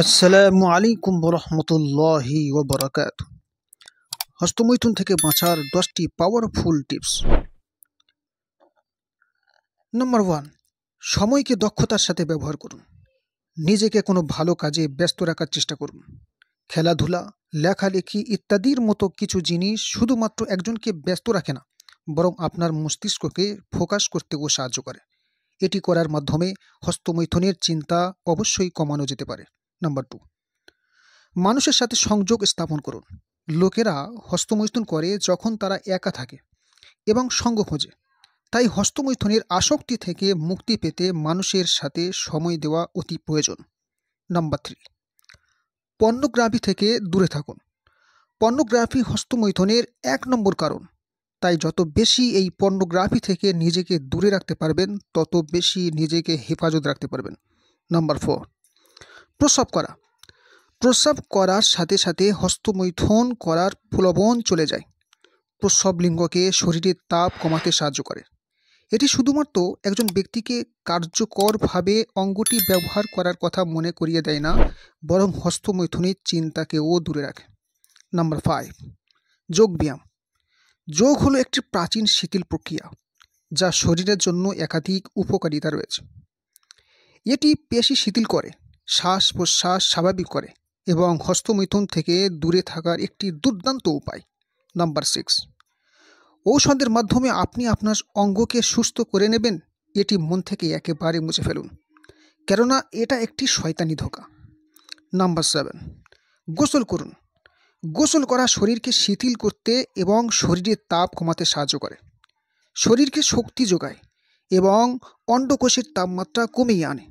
আসসালামু আলাইকুম রহমতুল্লাহি ওবরাকাত। হস্তমৈথুন থেকে বাঁচার 10টি পাওয়ারফুল টিপস। নাম্বার 1, সময়কে দক্ষতার সাথে ব্যবহার করুন। নিজেকে কোনো ভালো কাজে ব্যস্ত রাখার চেষ্টা করুন। খেলাধুলা, লেখালেখি ইত্যাদির মতো কিছু জিনিস শুধুমাত্র একজনকে ব্যস্ত রাখে না, বরং আপনার মস্তিষ্ককে ফোকাস করতেও সাহায্য করে। এটি করার মাধ্যমে হস্তমৈথুনের চিন্তা অবশ্যই কমানো যেতে পারে। নাম্বার 2, মানুষের সাথে সংযোগ স্থাপন করুন। লোকেরা হস্তমৈথুন করে যখন তারা একা থাকে এবং সঙ্গ খোঁজে। তাই হস্তমৈথুনের আসক্তি থেকে মুক্তি পেতে মানুষের সাথে সময় দেওয়া অতি প্রয়োজন। নাম্বার 3, পর্নোগ্রাফি থেকে দূরে থাকুন। পর্নোগ্রাফি হস্তমৈথুনের 1 নম্বর কারণ। তাই যত বেশি এই পর্নোগ্রাফি থেকে নিজেকে দূরে রাখতে পারবেন, তত বেশি নিজেকে হেফাজত রাখতে পারবেন। নাম্বার 4, প্রস্রাব করা। প্রস্রাব করার সাথে সাথে হস্তমৈথুন করার প্রলোভন চলে যায়। প্রস্রাব লিঙ্গকে শরীরের তাপ কমাতে সাহায্য করে। এটি শুধুমাত্র একজন ব্যক্তিকে কার্যকরভাবে অঙ্গটি ব্যবহার করার কথা মনে করিয়ে দেয় না, বরং হস্তমৈথুনের চিন্তাকেও দূরে রাখে। নাম্বার 5, যোগ ব্যায়াম। যোগ হলো একটি প্রাচীন শিথিল প্রক্রিয়া, যা শরীরের জন্য একাধিক উপকারিতা রয়েছে। এটি পেশি শিথিল করে, শ্বাস প্রশ্বাস স্বাভাবিক করে এবং হস্তমৈথুন থেকে দূরে থাকার একটি দুর্দান্ত উপায়। নাম্বার 6, ঔষধের মাধ্যমে আপনি আপনার অঙ্গকে সুস্থ করে নেবেন। এটি মন থেকে একেবারে মুছে ফেলুন, কেননা এটা একটি শয়তানি ধোঁকা। নাম্বার 7, গোসল করুন। গোসল করা শরীরকে শিথিল করতে এবং শরীরের তাপ কমাতে সাহায্য করে। শরীরকে শক্তি যোগায় এবং অন্ডকোষের তাপমাত্রা কমিয়ে আনে।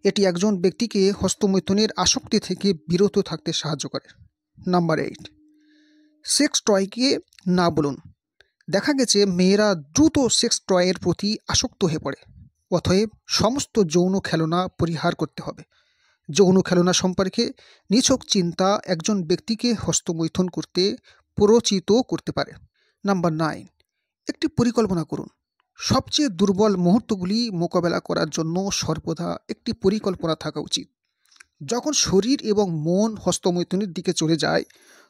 এটি একজন ব্যক্তিকে হস্তমৈথুনের আসক্তি থেকে বিরত থাকতে সাহায্য করে। নাম্বার 8, সেক্স টয়কে না বলুন। দেখা গেছে মেয়েরা দ্রুত সেক্স টয়ের প্রতি আসক্ত হয়ে পড়ে। অতএব সমস্ত যৌন খেলনা পরিহার করতে হবে। যৌন খেলনা সম্পর্কে নিছক চিন্তা একজন ব্যক্তিকে হস্তমৈথুন করতে প্ররোচিত করতে পারে। নাম্বার 9, একটি পরিকল্পনা করুন। সবচেয়ে দুর্বল মুহূর্তগুলি মোকাবেলা করার জন্য সর্বদা একটি পরিকল্পনা থাকা উচিত। যখন শরীর এবং মন হস্তমৈথুনের দিকে চলে যায়,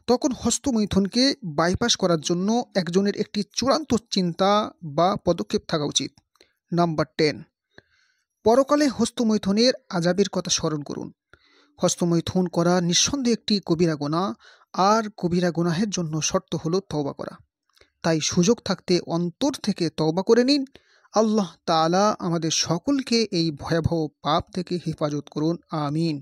তখন হস্তমৈথুনকে বাইপাস করার জন্য একজনের একটি চূড়ান্ত চিন্তা বা পদক্ষেপ থাকা উচিত। নাম্বার 10, পরকালে হস্তমৈথুনের আযাবের কথা স্মরণ করুন। হস্তমৈথুন করা নিঃসন্দেহে একটি কবিরা গুনাহ, আর কবিরা গুনাহের জন্য শর্ত হলো তওবা করা। তাই সুযোগ থাকতে অন্তর থেকে তওবা করে নিন। আল্লাহ তাআলা আমাদের সকলকে এই ভয়াবহ পাপ থেকে হেফাজত করুন। আমিন।